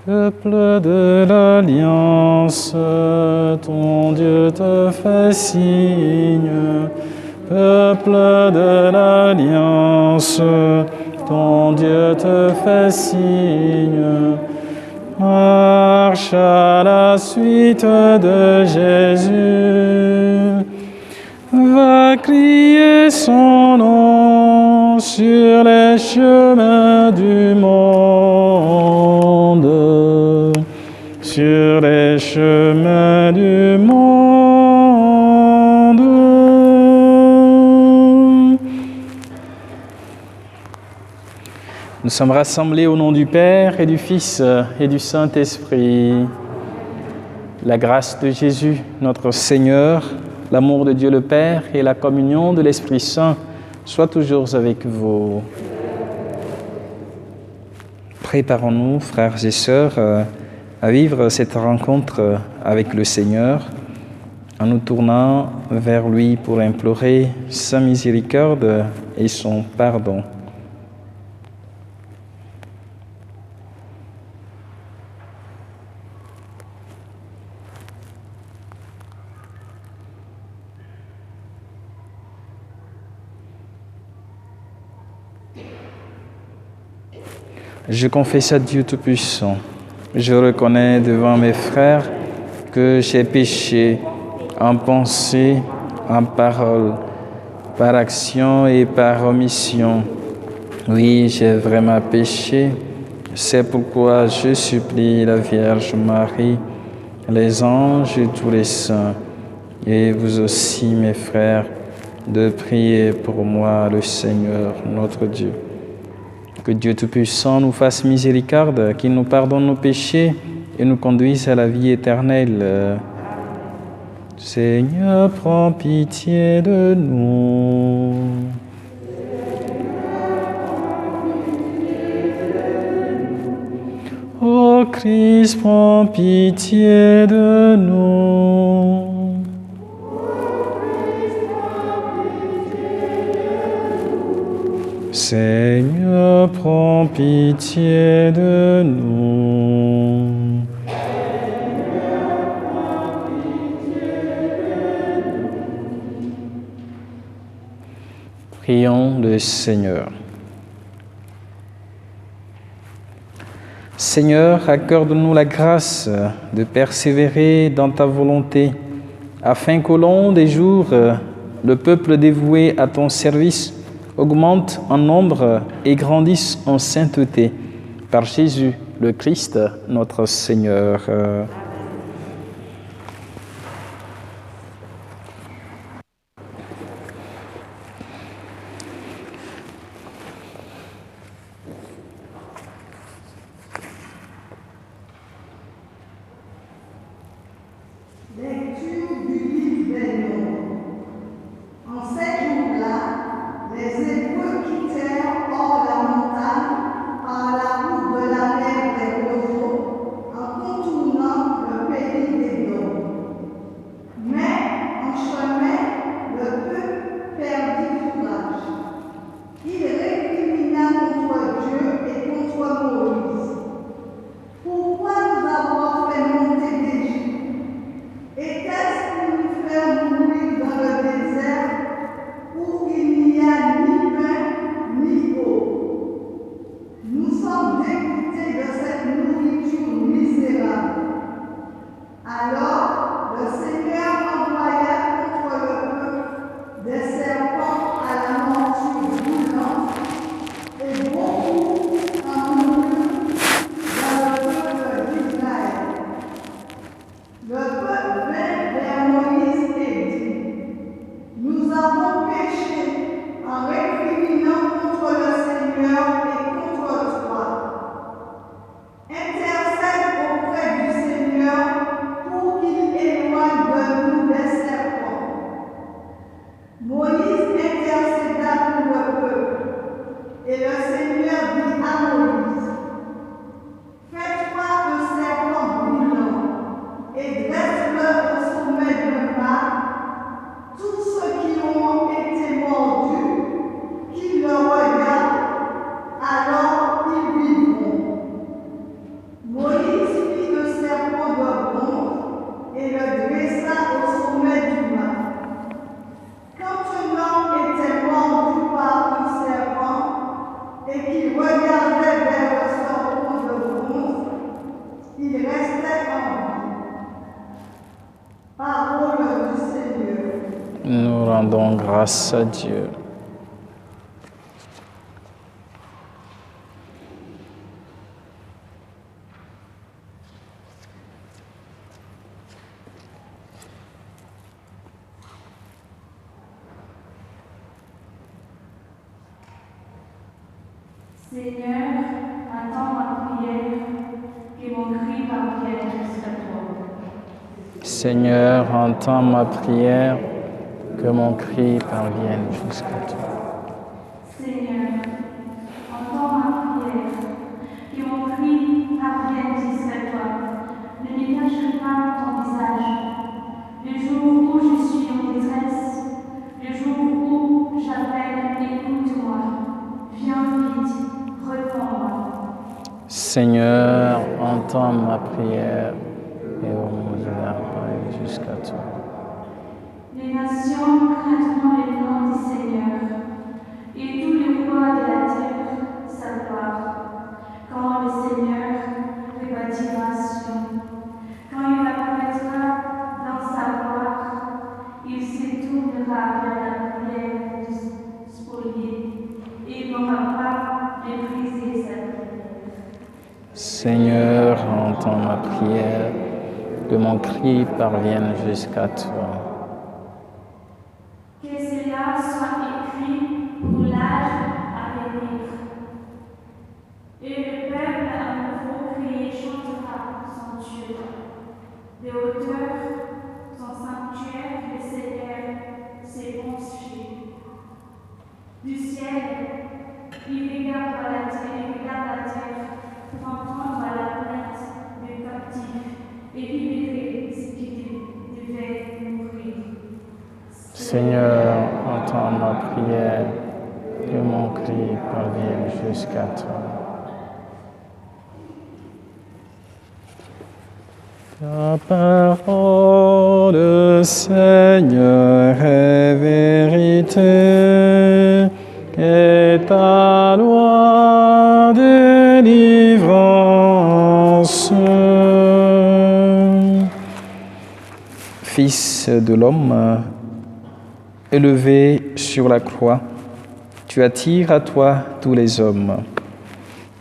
Peuple de l'Alliance, ton Dieu te fait signe. Peuple de l'Alliance, ton Dieu te fait signe. Marche à la suite de Jésus. Va crier son nom sur les chemins du monde. Sur les chemins du monde. Nous sommes rassemblés au nom du Père et du Fils et du Saint-Esprit. La grâce de Jésus, notre Seigneur, l'amour de Dieu le Père et la communion de l'Esprit Saint soient toujours avec vous. Préparons-nous, frères et sœurs, à vivre cette rencontre avec le Seigneur en nous tournant vers lui pour implorer sa miséricorde et son pardon. Je confesse à Dieu Tout-Puissant, je reconnais devant mes frères que j'ai péché en pensée, en parole, par action et par omission. Oui, j'ai vraiment péché. C'est pourquoi je supplie la Vierge Marie, les anges et tous les saints, et vous aussi, mes frères, de prier pour moi, le Seigneur, notre Dieu. Que Dieu Tout-Puissant nous fasse miséricorde, qu'il nous pardonne nos péchés et nous conduise à la vie éternelle. Seigneur, prends pitié de nous. Ô Christ, prends pitié de nous. Seigneur, prends pitié de nous. Prions le Seigneur. Seigneur, accorde-nous la grâce de persévérer dans ta volonté, afin qu'au long des jours, le peuple dévoué à ton service augmente en nombre et grandisse en sainteté. Par Jésus, le Christ, notre Seigneur. Lecture du livre des Nombres. En ces jours-là, les Hébreux quittèrent hors la montagne par la route de la mer des roseaux, en contournant grâce à Dieu. Seigneur, attends ma prière, que mon cri parvienne jusqu'à toi. Seigneur, entends ma prière, que mon cri parvienne jusqu'à toi. Seigneur, entends ma prière, que mon cri parvienne jusqu'à toi. Ne me cache pas ton visage. Le jour où je suis en détresse, le jour où j'appelle, écoute-moi. Viens vite, réponds-moi. Seigneur, entends ma prière et ouvre mon âme jusqu'à toi. Les nations craignent le nom du Seigneur, et tous les rois de la terre sa gloire. Quand le Seigneur rebâtira Sion, quand il apparaîtra dans sa gloire, il se tournera vers la prière du spolié et n'aura pas méprisé sa prière. Seigneur, entends ma prière, que mon cri parvienne jusqu'à toi. Que cela soit écrit pour l'âge à venir. Et le peuple à nouveau crié chantera son Dieu. De hauteur, son sanctuaire, le Seigneur s'est penché. Du ciel, il regarde la terre pour entendre la plainte des captifs et libérer ce qui devait mourir. Seigneur, entends ma prière, que mon cri parvienne jusqu'à toi. Ta parole, Seigneur, est vérité, et ta loi délivrance. Fils de l'homme, élevé sur la croix, tu attires à toi tous les hommes.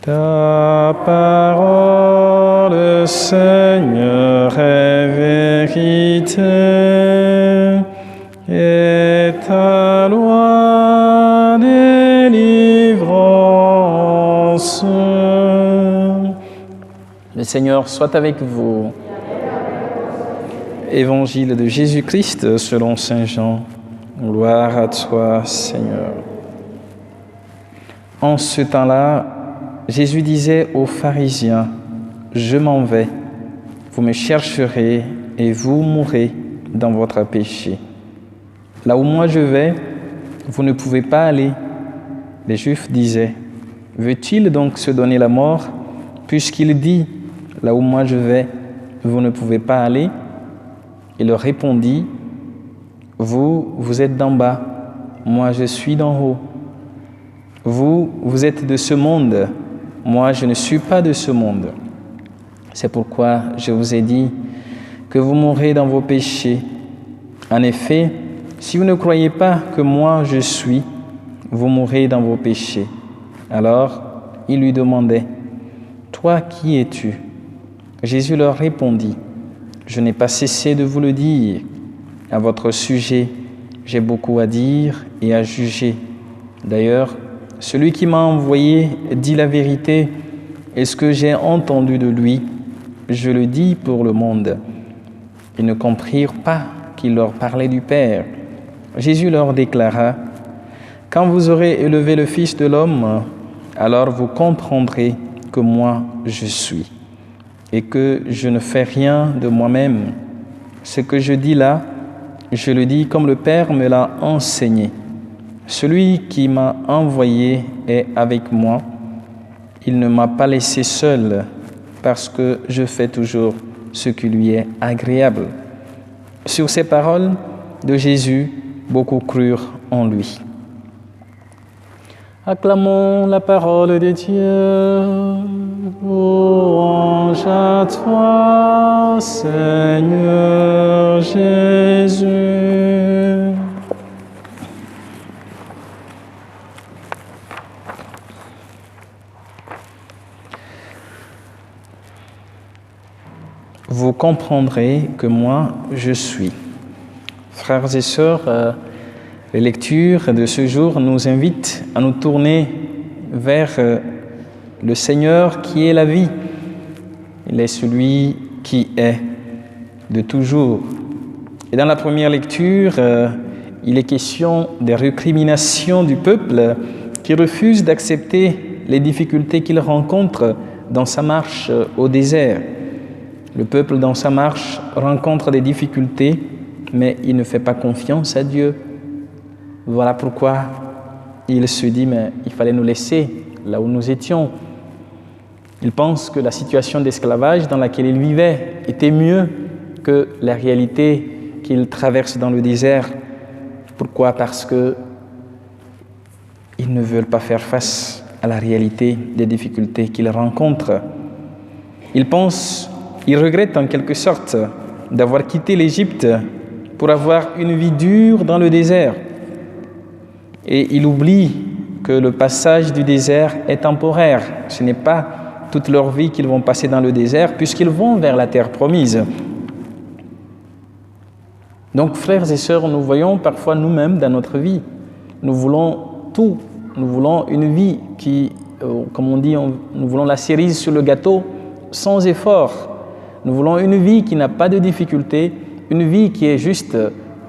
Ta parole, Seigneur, est vérité, et ta loi délivrance. Le Seigneur soit avec vous. Évangile de Jésus-Christ selon saint Jean. Gloire à toi, Seigneur. En ce temps-là, Jésus disait aux pharisiens, « Je m'en vais, vous me chercherez et vous mourrez dans votre péché. Là où moi je vais, vous ne pouvez pas aller. » Les Juifs disaient, « Veut-il donc se donner la mort, puisqu'il dit, « Là où moi je vais, vous ne pouvez pas aller ?» Il leur répondit, « Vous êtes d'en bas, moi je suis d'en haut. Vous êtes de ce monde, moi je ne suis pas de ce monde. C'est pourquoi je vous ai dit que vous mourrez dans vos péchés. En effet, si vous ne croyez pas que moi je suis, vous mourrez dans vos péchés. » Alors, ils lui demandaient, « Toi, qui es-tu » Jésus leur répondit, « Je n'ai pas cessé de vous le dire. À votre sujet, j'ai beaucoup à dire et à juger. D'ailleurs, celui qui m'a envoyé dit la vérité, et ce que j'ai entendu de lui, je le dis pour le monde. » Ils ne comprirent pas qu'il leur parlait du Père. Jésus leur déclara, « Quand vous aurez élevé le Fils de l'homme, alors vous comprendrez que moi je suis, et que je ne fais rien de moi-même. Ce que je dis là, je le dis comme le Père me l'a enseigné. Celui qui m'a envoyé est avec moi. Il ne m'a pas laissé seul, parce que je fais toujours ce qui lui est agréable. » Sur ces paroles de Jésus, beaucoup crurent en lui. Acclamons la parole de Dieu. Louange à toi, Seigneur Jésus. vous comprendrez que moi, je suis. » Frères et sœurs, les lectures de ce jour nous invitent à nous tourner vers le Seigneur qui est la vie. Il est celui qui est de toujours. Et dans la première lecture, il est question des récriminations du peuple qui refuse d'accepter les difficultés qu'il rencontre dans sa marche au désert. Le peuple, dans sa marche, rencontre des difficultés, mais il ne fait pas confiance à Dieu. Voilà pourquoi il se dit, mais il fallait nous laisser là où nous étions. Il pense que la situation d'esclavage dans laquelle il vivait était mieux que la réalité qu'il traverse dans le désert. Pourquoi? Parce que ils ne veulent pas faire face à la réalité des difficultés qu'ils rencontrent. Ils regrettent en quelque sorte d'avoir quitté l'Égypte pour avoir une vie dure dans le désert. Et ils oublient que le passage du désert est temporaire. Ce n'est pas toute leur vie qu'ils vont passer dans le désert, puisqu'ils vont vers la terre promise. Donc, frères et sœurs, nous voyons parfois nous-mêmes dans notre vie. Nous voulons tout. Nous voulons une vie qui, comme on dit, nous voulons la cerise sur le gâteau sans effort. Nous voulons une vie qui n'a pas de difficultés, une vie qui est juste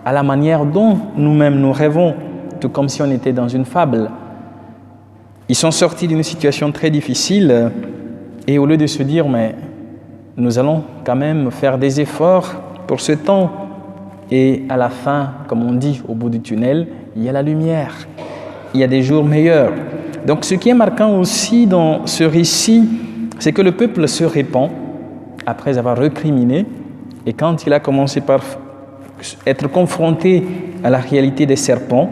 à la manière dont nous-mêmes nous rêvons, tout comme si on était dans une fable. Ils sont sortis d'une situation très difficile et au lieu de se dire, mais nous allons quand même faire des efforts pour ce temps. Et à la fin, comme on dit, au bout du tunnel, il y a la lumière. Il y a des jours meilleurs. Donc ce qui est marquant aussi dans ce récit, c'est que le peuple se répand après avoir récriminé. Et quand il a commencé par être confronté à la réalité des serpents,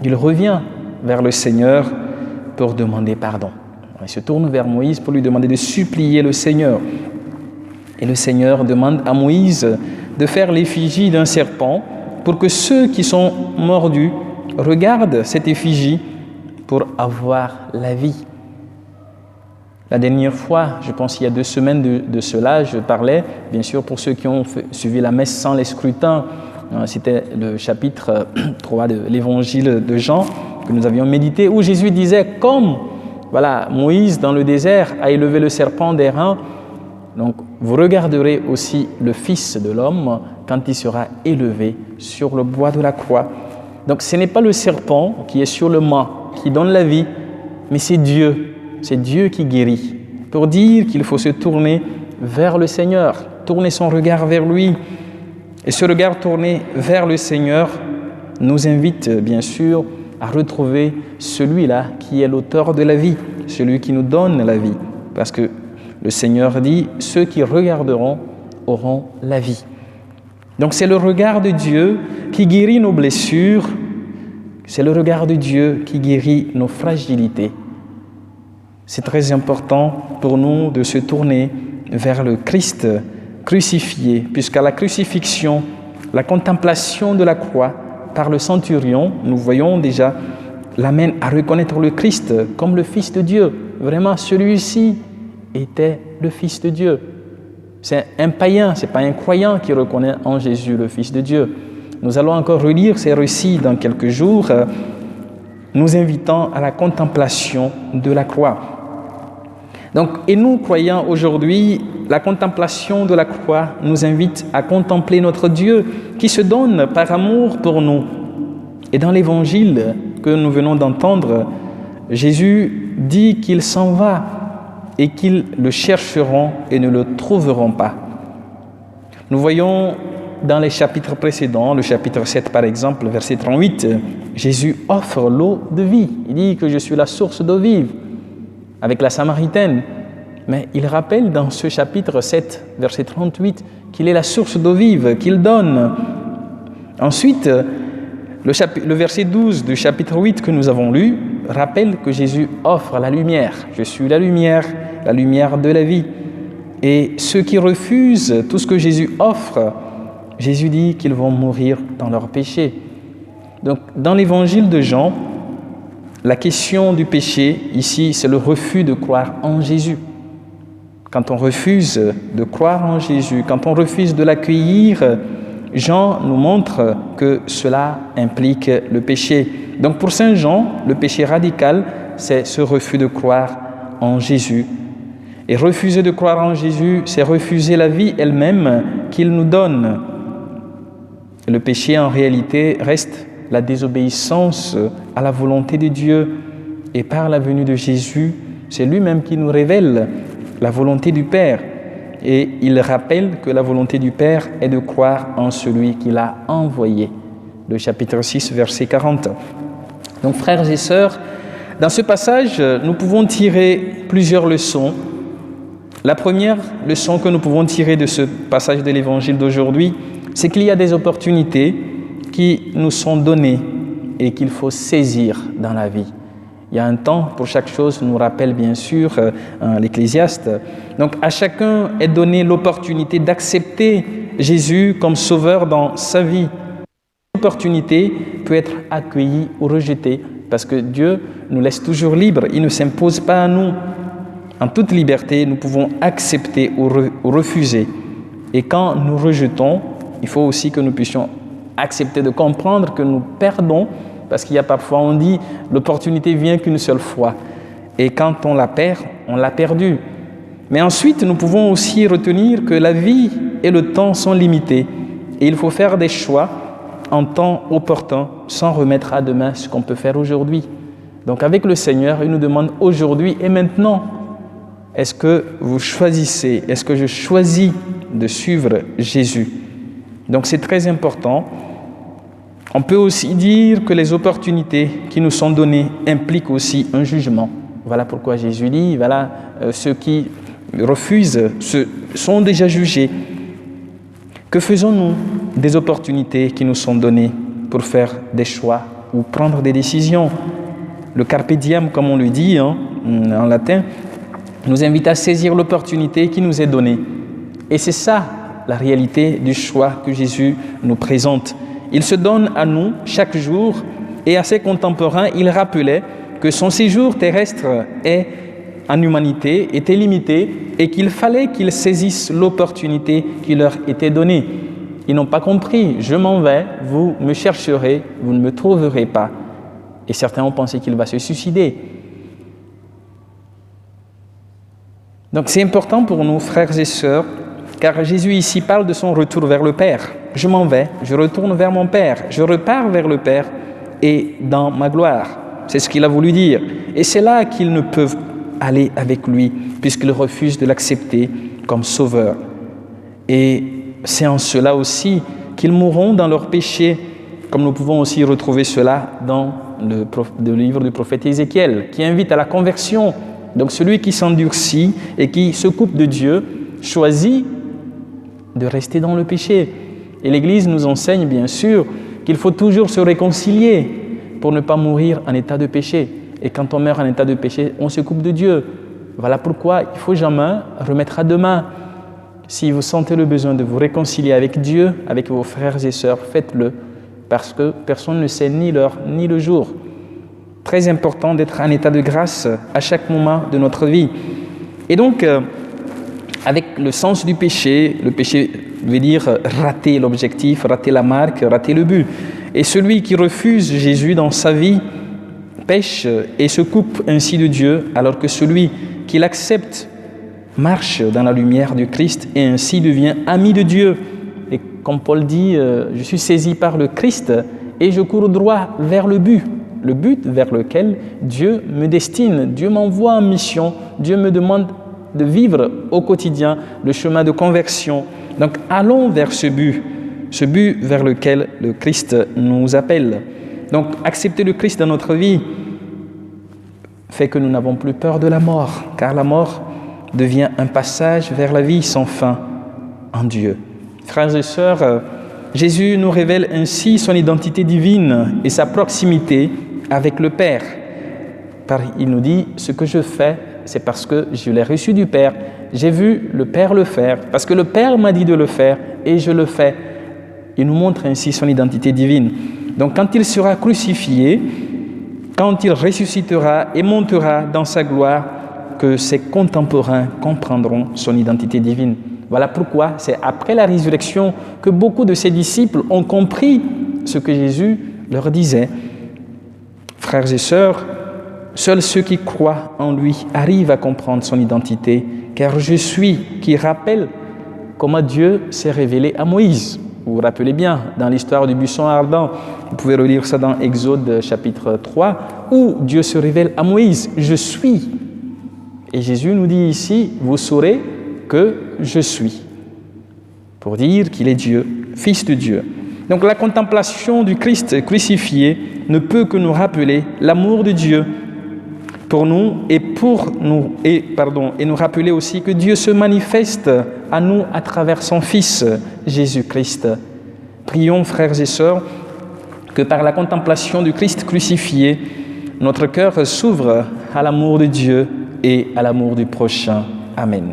il revient vers le Seigneur pour demander pardon. Il se tourne vers Moïse pour lui demander de supplier le Seigneur. Et le Seigneur demande à Moïse de faire l'effigie d'un serpent pour que ceux qui sont mordus regardent cette effigie pour avoir la vie. La dernière fois, je pense il y a 2 semaines de cela, je parlais, bien sûr pour ceux qui ont suivi la messe sans les scrutins, c'était le chapitre 3 de l'évangile de Jean que nous avions médité, où Jésus disait, comme Moïse dans le désert a élevé le serpent d'airain, donc vous regarderez aussi le Fils de l'homme quand il sera élevé sur le bois de la croix. Donc ce n'est pas le serpent qui est sur le mât, qui donne la vie, mais c'est Dieu qui guérit. Pour dire qu'il faut se tourner vers le Seigneur, tourner son regard vers lui. Et ce regard tourné vers le Seigneur nous invite bien sûr à retrouver celui-là qui est l'auteur de la vie, celui qui nous donne la vie. Parce que le Seigneur dit, ceux qui regarderont auront la vie. Donc c'est le regard de Dieu qui guérit nos blessures, c'est le regard de Dieu qui guérit nos fragilités. C'est très important pour nous de se tourner vers le Christ crucifié, puisqu'à la crucifixion, la contemplation de la croix par le centurion, nous voyons déjà, l'amène à reconnaître le Christ comme le Fils de Dieu. Vraiment, celui-ci était le Fils de Dieu. C'est un païen, ce n'est pas un croyant qui reconnaît en Jésus le Fils de Dieu. Nous allons encore relire ces récits dans quelques jours, nous invitant à la contemplation de la croix. Donc, et nous, croyants aujourd'hui, la contemplation de la croix nous invite à contempler notre Dieu qui se donne par amour pour nous. Et dans l'évangile que nous venons d'entendre, Jésus dit qu'il s'en va et qu'ils le chercheront et ne le trouveront pas. Nous voyons dans les chapitres précédents, le chapitre 7 par exemple, verset 38, Jésus offre l'eau de vie. Il dit que je suis la source d'eau vive avec la Samaritaine. Mais il rappelle dans ce chapitre 7, verset 38, qu'il est la source d'eau vive qu'il donne. Ensuite, le verset 12 du chapitre 8 que nous avons lu rappelle que Jésus offre la lumière. Je suis la lumière de la vie. Et ceux qui refusent tout ce que Jésus offre, Jésus dit qu'ils vont mourir dans leurs péchés. Donc, dans l'évangile de Jean, la question du péché, ici, c'est le refus de croire en Jésus. quand on refuse de croire en Jésus, quand on refuse de l'accueillir, Jean nous montre que cela implique le péché. Donc pour Saint Jean, le péché radical, c'est ce refus de croire en Jésus. Et refuser de croire en Jésus, c'est refuser la vie elle-même qu'il nous donne. Le péché, en réalité, reste la désobéissance à la volonté de Dieu. Et par la venue de Jésus, c'est lui-même qui nous révèle la volonté du Père. Et il rappelle que la volonté du Père est de croire en celui qui l'a envoyé. Le chapitre 6, verset 40. Donc, frères et sœurs, dans ce passage, nous pouvons tirer plusieurs leçons. La première leçon que nous pouvons tirer de ce passage de l'Évangile d'aujourd'hui, c'est qu'il y a des opportunités qui nous sont données et qu'il faut saisir dans la vie. Il y a un temps pour chaque chose, nous rappelle bien sûr l'Ecclésiaste. Donc à chacun est donnée l'opportunité d'accepter Jésus comme sauveur dans sa vie. L'opportunité peut être accueillie ou rejetée parce que Dieu nous laisse toujours libres, il ne s'impose pas à nous. En toute liberté, nous pouvons accepter ou refuser. Et quand nous rejetons, il faut aussi que nous puissions accepter de comprendre que nous perdons, parce qu'il y a parfois, on dit, l'opportunité vient qu'une seule fois. Et quand on la perd, on l'a perdue. Mais ensuite, nous pouvons aussi retenir que la vie et le temps sont limités. Et il faut faire des choix en temps opportun, sans remettre à demain ce qu'on peut faire aujourd'hui. Donc avec le Seigneur, il nous demande aujourd'hui et maintenant, est-ce que vous choisissez, est-ce que je choisis de suivre Jésus? Donc c'est très important. On peut aussi dire que les opportunités qui nous sont données impliquent aussi un jugement. Voilà pourquoi Jésus dit, voilà, ceux qui refusent sont déjà jugés. Que faisons-nous des opportunités qui nous sont données pour faire des choix ou prendre des décisions? Le carpe diem, comme on le dit en latin, nous invite à saisir l'opportunité qui nous est donnée. Et c'est ça la réalité du choix que Jésus nous présente. Il se donne à nous chaque jour et à ses contemporains, il rappelait que son séjour terrestre en humanité était limité et qu'il fallait qu'ils saisissent l'opportunité qui leur était donnée. Ils n'ont pas compris, je m'en vais, vous me chercherez, vous ne me trouverez pas. Et certains ont pensé qu'il va se suicider. Donc c'est important pour nous, frères et sœurs, car Jésus ici parle de son retour vers le Père. Je m'en vais, je retourne vers mon Père, je repars vers le Père et dans ma gloire. C'est ce qu'il a voulu dire. Et c'est là qu'ils ne peuvent aller avec lui, puisqu'ils refusent de l'accepter comme sauveur. Et c'est en cela aussi qu'ils mourront dans leurs péchés, comme nous pouvons aussi retrouver cela dans le livre du prophète Ézéchiel, qui invite à la conversion. Donc celui qui s'endurcit et qui se coupe de Dieu choisit de rester dans le péché. Et l'Église nous enseigne bien sûr qu'il faut toujours se réconcilier pour ne pas mourir en état de péché. Et quand on meurt en état de péché, on se coupe de Dieu. Voilà pourquoi il ne faut jamais remettre à demain. Si vous sentez le besoin de vous réconcilier avec Dieu, avec vos frères et sœurs, faites-le, parce que personne ne sait ni l'heure ni le jour. Très important d'être en état de grâce à chaque moment de notre vie. Et donc, avec le sens du péché, le péché veut dire rater l'objectif, rater la marque, rater le but. Et celui qui refuse Jésus dans sa vie pêche et se coupe ainsi de Dieu, alors que celui qui l'accepte marche dans la lumière du Christ et ainsi devient ami de Dieu. Et comme Paul dit, je suis saisi par le Christ et je cours droit vers le but vers lequel Dieu me destine. Dieu m'envoie en mission, Dieu me demande de vivre au quotidien le chemin de conversion. Donc allons vers ce but vers lequel le Christ nous appelle. Donc accepter le Christ dans notre vie fait que nous n'avons plus peur de la mort, car la mort devient un passage vers la vie sans fin en Dieu. Frères et sœurs, Jésus nous révèle ainsi son identité divine et sa proximité avec le Père. Il nous dit, ce que je fais, c'est parce que je l'ai reçu du Père. J'ai vu le Père le faire, parce que le Père m'a dit de le faire et je le fais. Il nous montre ainsi son identité divine. Donc quand il sera crucifié, quand il ressuscitera et montera dans sa gloire, que ses contemporains comprendront son identité divine. Voilà pourquoi c'est après la résurrection que beaucoup de ses disciples ont compris ce que Jésus leur disait. Frères et sœurs, seuls ceux qui croient en lui arrivent à comprendre son identité, car je suis qui rappelle comment Dieu s'est révélé à Moïse. Vous vous rappelez bien, dans l'histoire du buisson ardent, vous pouvez relire ça dans Exode chapitre 3, où Dieu se révèle à Moïse, « Je suis ». Et Jésus nous dit ici, « Vous saurez que je suis », pour dire qu'il est Dieu, Fils de Dieu. Donc la contemplation du Christ crucifié ne peut que nous rappeler l'amour de Dieu pour nous et nous rappeler aussi que Dieu se manifeste à nous à travers son Fils Jésus-Christ. Prions, frères et sœurs, que par la contemplation du Christ crucifié, notre cœur s'ouvre à l'amour de Dieu et à l'amour du prochain. Amen.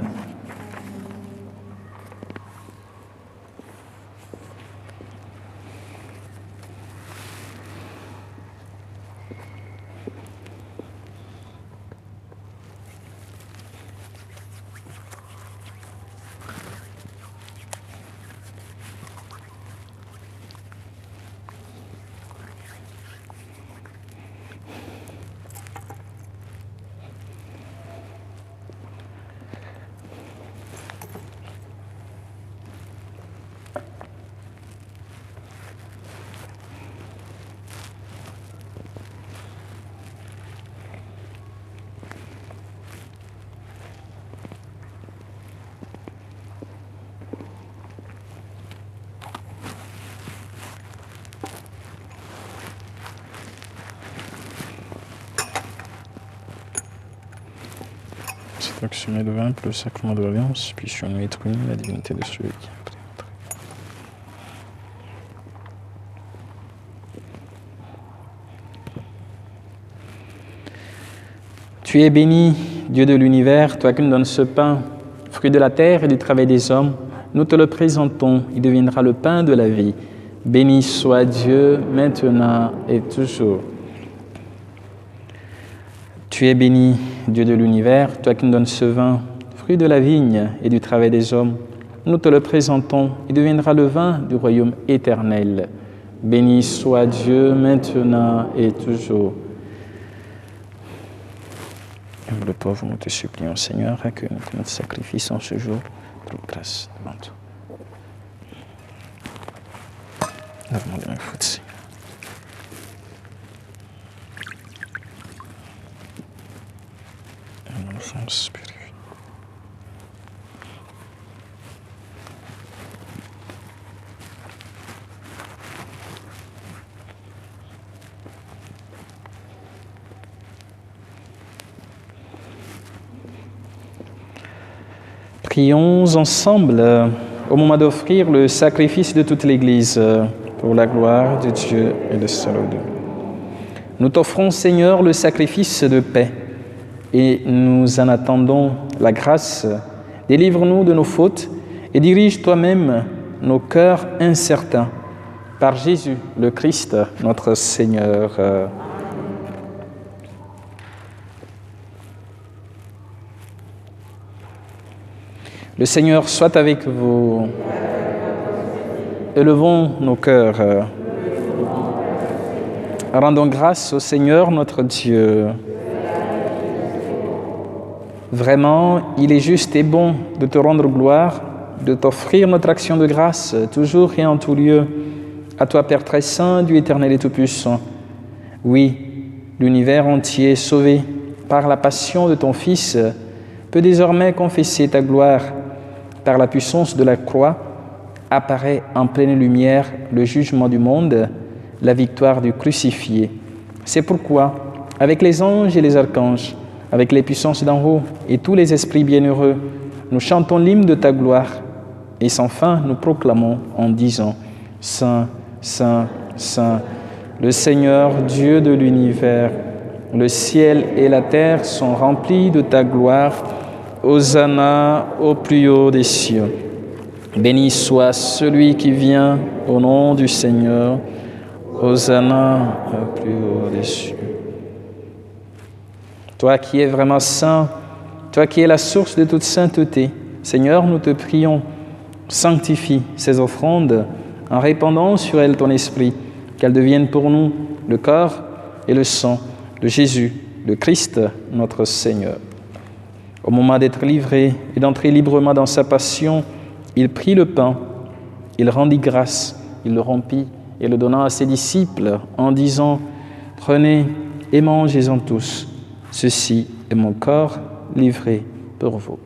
Cette action est de vaincre le sacrement de l'alliance, puissions-nous être unis à la divinité de celui qui a pris notre vie. Tu es béni, Dieu de l'univers, toi qui nous donnes ce pain, fruit de la terre et du travail des hommes. Nous te le présentons, il deviendra le pain de la vie. Béni soit Dieu, maintenant et toujours. Tu es béni, Dieu de l'univers, toi qui nous donnes ce vin, fruit de la vigne et du travail des hommes. Nous te le présentons, il deviendra le vin du royaume éternel. Béni soit Dieu, maintenant et toujours. Et le pauvre, nous te supplions, Seigneur, accueille notre sacrifice en ce jour. Trouve grâce devant toi. Lave-moi de mes fautes, Seigneur. Prions ensemble au moment d'offrir le sacrifice de toute l'Église pour la gloire de Dieu et le salut de nous. Nous t'offrons, Seigneur, le sacrifice de paix et nous en attendons la grâce. Délivre-nous de nos fautes et dirige toi-même nos cœurs incertains par Jésus, le Christ, notre Seigneur. Le Seigneur soit avec vous. Élevons nos cœurs. Rendons grâce au Seigneur notre Dieu. Vraiment, il est juste et bon de te rendre gloire, de t'offrir notre action de grâce, toujours et en tout lieu, à toi, Père très saint, Dieu éternel et tout-puissant. Oui, l'univers entier, sauvé par la passion de ton Fils, peut désormais confesser ta gloire. Par la puissance de la croix, apparaît en pleine lumière le jugement du monde, la victoire du crucifié. C'est pourquoi, avec les anges et les archanges, avec les puissances d'en haut et tous les esprits bienheureux, nous chantons l'hymne de ta gloire et sans fin nous proclamons en disant « Saint, Saint, Saint, le Seigneur Dieu de l'univers, le ciel et la terre sont remplis de ta gloire. Hosanna au plus haut des cieux. Béni soit celui qui vient au nom du Seigneur. Hosanna au plus haut des cieux. Toi qui es vraiment saint, toi qui es la source de toute sainteté. Seigneur, nous te prions, sanctifie ces offrandes en répandant sur elles ton esprit, qu'elles deviennent pour nous le corps et le sang de Jésus, le Christ, notre Seigneur. Au moment d'être livré et d'entrer librement dans sa passion, il prit le pain, il rendit grâce, il le rompit et le donna à ses disciples en disant « Prenez et mangez-en tous, ceci est mon corps livré pour vous. »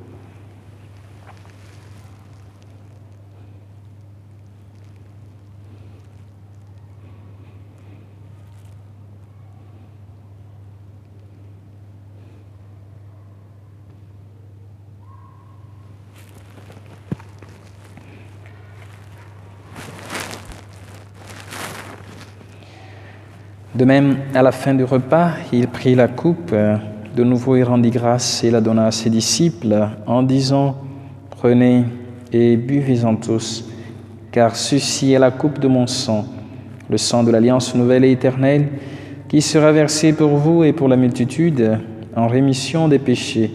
De même, à la fin du repas, il prit la coupe, de nouveau il rendit grâce et la donna à ses disciples en disant « Prenez et buvez-en tous, car ceci est la coupe de mon sang, le sang de l'alliance nouvelle et éternelle, qui sera versé pour vous et pour la multitude en rémission des péchés.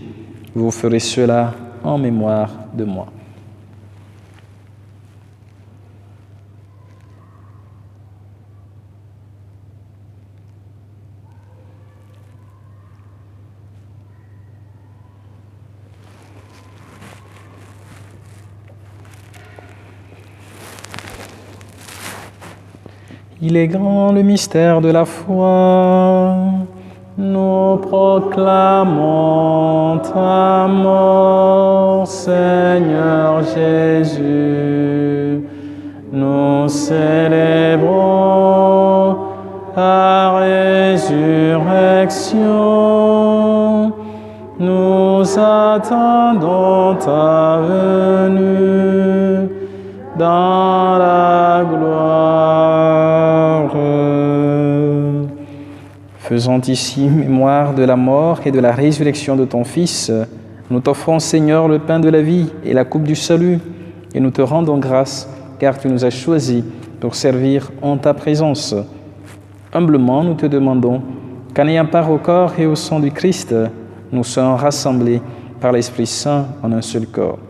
Vous ferez cela en mémoire de moi. » Il est grand le mystère de la foi. Nous proclamons ta mort, Seigneur Jésus. Nous célébrons ta résurrection. Nous attendons ta venue dans la gloire. Faisant ici mémoire de la mort et de la résurrection de ton Fils, nous t'offrons, Seigneur, le pain de la vie et la coupe du salut, et nous te rendons grâce, car tu nous as choisis pour servir en ta présence. Humblement, nous te demandons qu'en ayant part au corps et au sang du Christ, nous soyons rassemblés par l'Esprit Saint en un seul corps.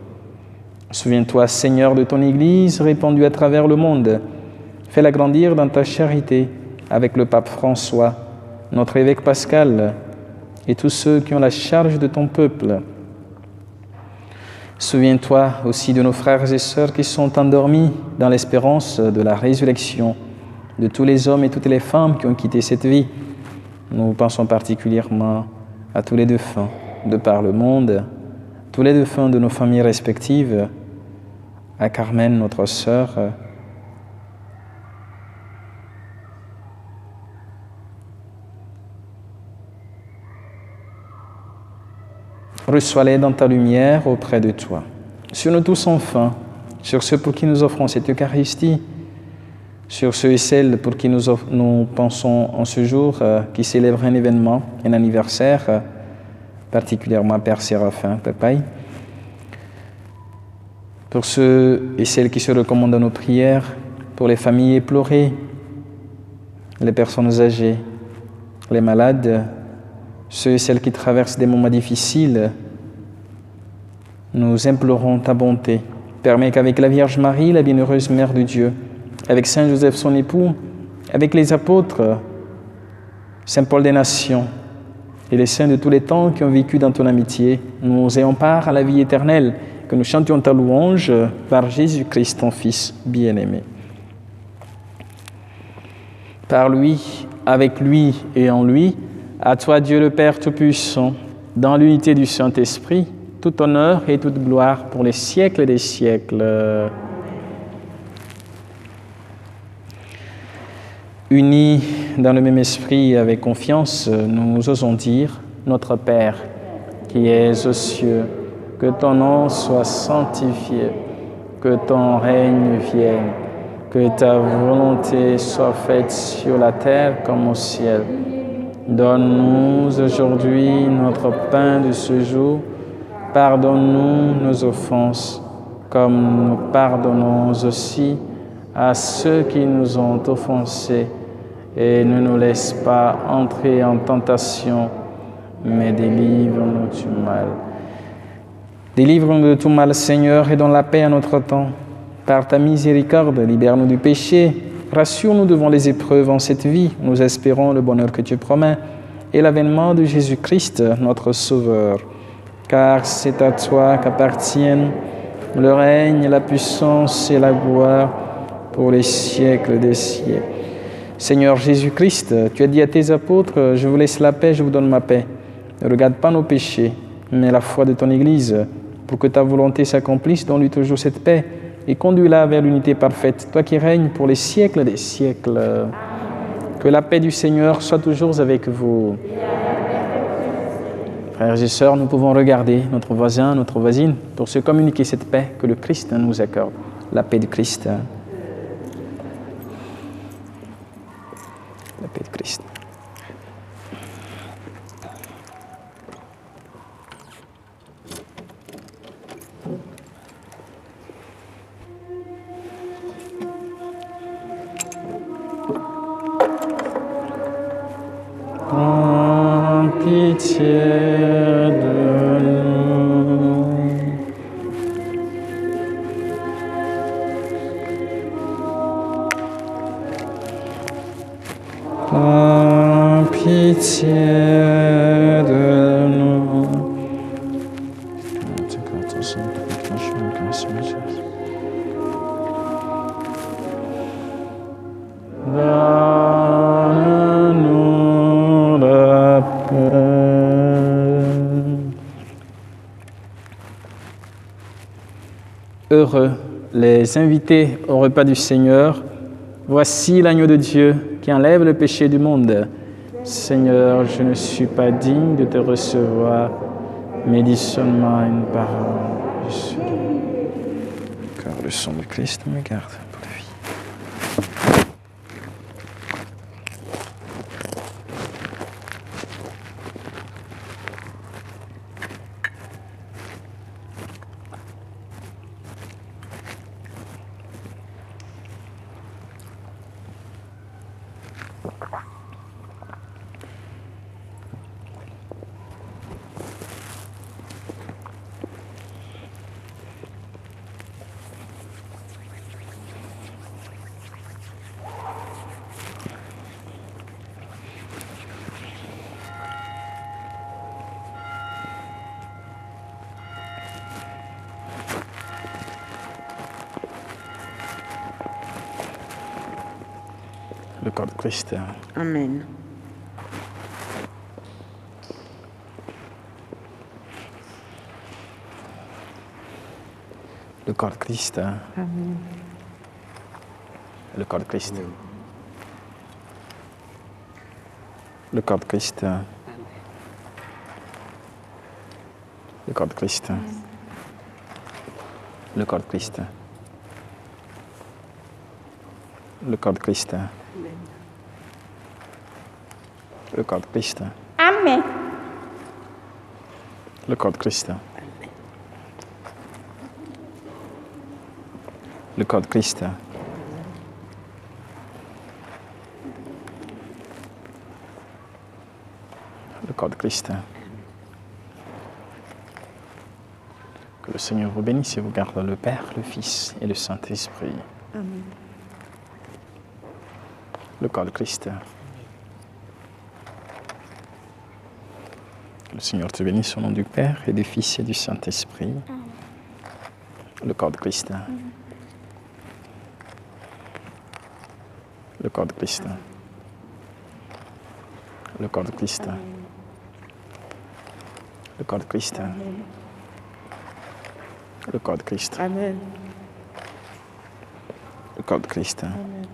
Souviens-toi, Seigneur, de ton Église répandue à travers le monde. Fais-la grandir dans ta charité avec le pape François, notre évêque Pascal et tous ceux qui ont la charge de ton peuple. Souviens-toi aussi de nos frères et sœurs qui sont endormis dans l'espérance de la résurrection, de tous les hommes et toutes les femmes qui ont quitté cette vie. Nous pensons particulièrement à tous les défunts de par le monde, tous les défunts de nos familles respectives, à Carmen, notre sœur, reçois-les dans ta lumière auprès de toi. Sur nous tous enfin, sur ceux pour qui nous offrons cette Eucharistie, sur ceux et celles pour qui nous pensons en ce jour qui célèbrent un événement, un anniversaire, particulièrement Père Séraphin, Papaï, pour ceux et celles qui se recommandent à nos prières, pour les familles éplorées, les personnes âgées, les malades, ceux et celles qui traversent des moments difficiles, nous implorons ta bonté. Permets qu'avec la Vierge Marie, la bienheureuse Mère de Dieu, avec Saint Joseph son époux, avec les apôtres, Saint Paul des Nations et les saints de tous les temps qui ont vécu dans ton amitié, nous ayons part à la vie éternelle, que nous chantions ta louange par Jésus-Christ, ton Fils bien-aimé. Par lui, avec lui et en lui, à toi Dieu le Père Tout-Puissant, dans l'unité du Saint-Esprit, tout honneur et toute gloire pour les siècles des siècles. Unis dans le même esprit et avec confiance, nous osons dire, Notre Père, qui es aux cieux, que ton nom soit sanctifié, que ton règne vienne, que ta volonté soit faite sur la terre comme au ciel. Donne-nous aujourd'hui notre pain de ce jour. Pardonne-nous nos offenses, comme nous pardonnons aussi à ceux qui nous ont offensés. Et ne nous laisse pas entrer en tentation, mais délivre-nous du mal. Délivre-nous de tout mal, Seigneur, et donne la paix à notre temps. Par ta miséricorde, libère-nous du péché. Rassure-nous devant les épreuves en cette vie. Nous espérons le bonheur que tu promets et l'avènement de Jésus-Christ, notre Sauveur. Car c'est à toi qu'appartiennent le règne, la puissance et la gloire pour les siècles des siècles. Seigneur Jésus-Christ, tu as dit à tes apôtres, « Je vous laisse la paix, je vous donne ma paix. Ne regarde pas nos péchés, mais la foi de ton Église, pour que ta volonté s'accomplisse, donne-lui toujours cette paix et conduis-la vers l'unité parfaite, toi qui règnes pour les siècles des siècles. » Que la paix du Seigneur soit toujours avec vous. Frères et sœurs, nous pouvons regarder notre voisin, notre voisine, pour se communiquer cette paix que le Christ nous accorde, la paix du Christ. La paix du Christ. Prends pitié de nous. Prends pitié de nous. Donne-nous la paix. Heureux les invités au repas du Seigneur. Voici l'agneau de Dieu qui enlève le péché du monde. Seigneur, je ne suis pas digne de te recevoir, mais dis seulement une parole. Je suis digne. Car le sang du Christ me garde pour la vie. Le corps de Christ. Amen. Le corps de Christ. Amen. Le corps de Christ. Le corps de Christ. Le corps de Christ. Le corps de Christ. Le corps de Christ. Le corps de Christ. Amen. Le corps de Christ. Le corps de Christ. Le corps de Christ. Que le Seigneur vous bénisse et vous garde le Père, le Fils et le Saint-Esprit. Amen. Le corps de Christ. Que le Seigneur te bénisse au nom du Père et du Fils et du Saint-Esprit. Le corps de Christ. Le corps de Christ. Le corps de Christ. Le corps de Christ. Le corps de Christ. Amen. Le corps de Christ. Amen.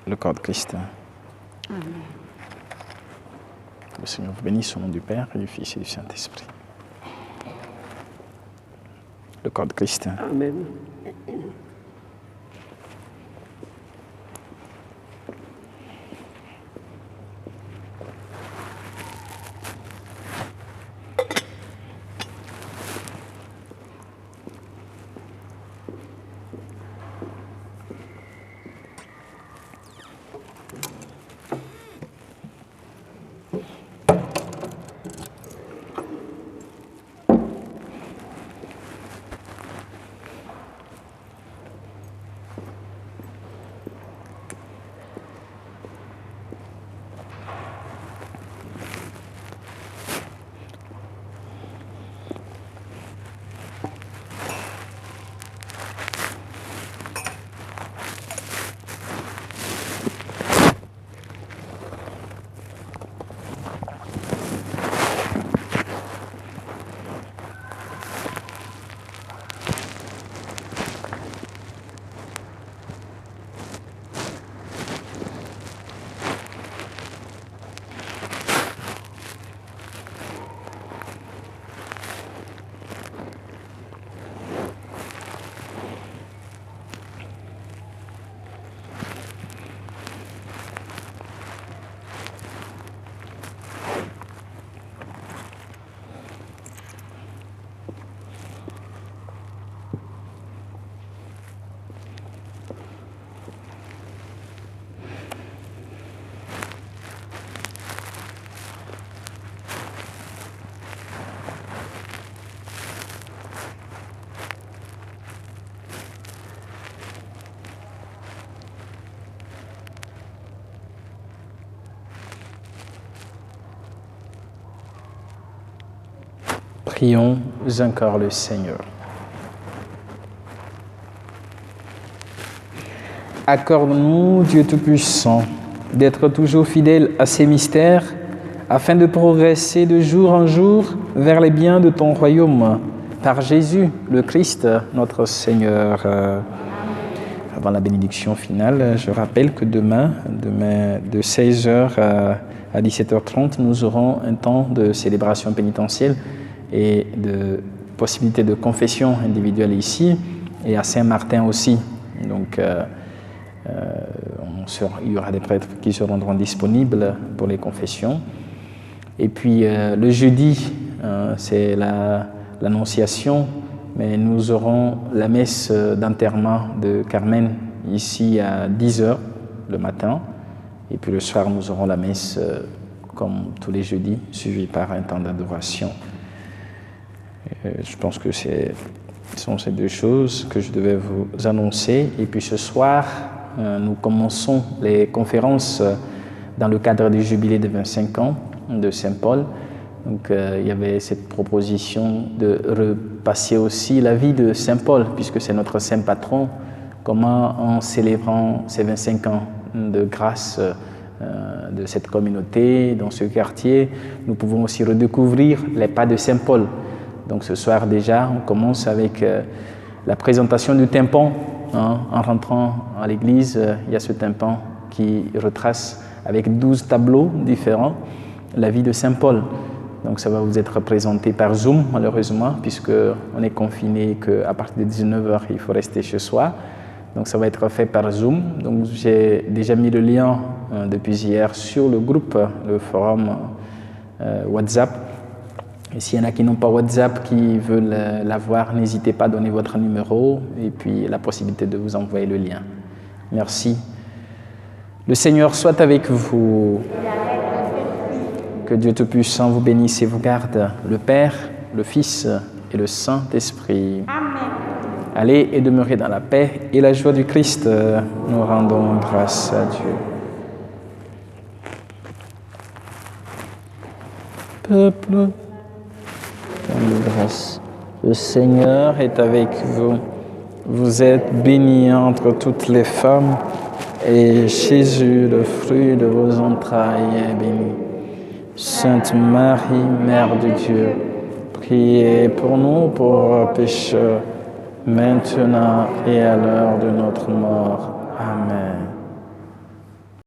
Le corps de Christ. Amen. Que le Seigneur vous bénisse au nom du Père et du Fils et du Saint-Esprit. Le corps de Christ. Amen. Prions encore le Seigneur. Accorde-nous, Dieu Tout-Puissant, d'être toujours fidèles à ces mystères, afin de progresser de jour en jour vers les biens de ton royaume, par Jésus, le Christ, notre Seigneur. Avant la bénédiction finale, je rappelle que demain de 16h à 17h30, nous aurons un temps de célébration pénitentielle et de possibilité de confession individuelle ici, et à Saint-Martin aussi. Donc, il y aura des prêtres qui se rendront disponibles pour les confessions. Et puis le jeudi, c'est l'Annonciation, mais nous aurons la messe d'enterrement de Carmen ici à 10h le matin. Et puis le soir, nous aurons la messe comme tous les jeudis, suivie par un temps d'adoration. Je pense que ce sont ces deux choses que je devais vous annoncer. Et puis ce soir, nous commençons les conférences dans le cadre du jubilé de 25 ans de Saint-Paul. Donc il y avait cette proposition de repasser aussi la vie de Saint-Paul, puisque c'est notre saint patron. Comment, en célébrant ces 25 ans de grâce de cette communauté, dans ce quartier, nous pouvons aussi redécouvrir les pas de Saint-Paul. Donc ce soir déjà, on commence avec la présentation du tympan. En rentrant à l'église, il y a ce tympan qui retrace avec 12 tableaux différents la vie de Saint-Paul. Donc ça va vous être présenté par Zoom, malheureusement, puisqu'on est confiné qu'à partir de 19h, il faut rester chez soi. Donc ça va être fait par Zoom. Donc j'ai déjà mis le lien depuis hier sur le groupe, le forum WhatsApp. Et s'il y en a qui n'ont pas WhatsApp, qui veulent l'avoir, n'hésitez pas à donner votre numéro et puis la possibilité de vous envoyer le lien. Merci. Le Seigneur soit avec vous. Que Dieu Tout-Puissant vous bénisse et vous garde, le Père, le Fils et le Saint-Esprit. Amen. Allez et demeurez dans la paix et la joie du Christ. Nous rendons grâce à Dieu. Peuple, grâce. Le Seigneur est avec vous. Vous êtes bénie entre toutes les femmes, et Jésus, le fruit de vos entrailles, est béni. Sainte Marie, Mère de Dieu, priez pour nous pauvres pécheurs, maintenant et à l'heure de notre mort. Amen.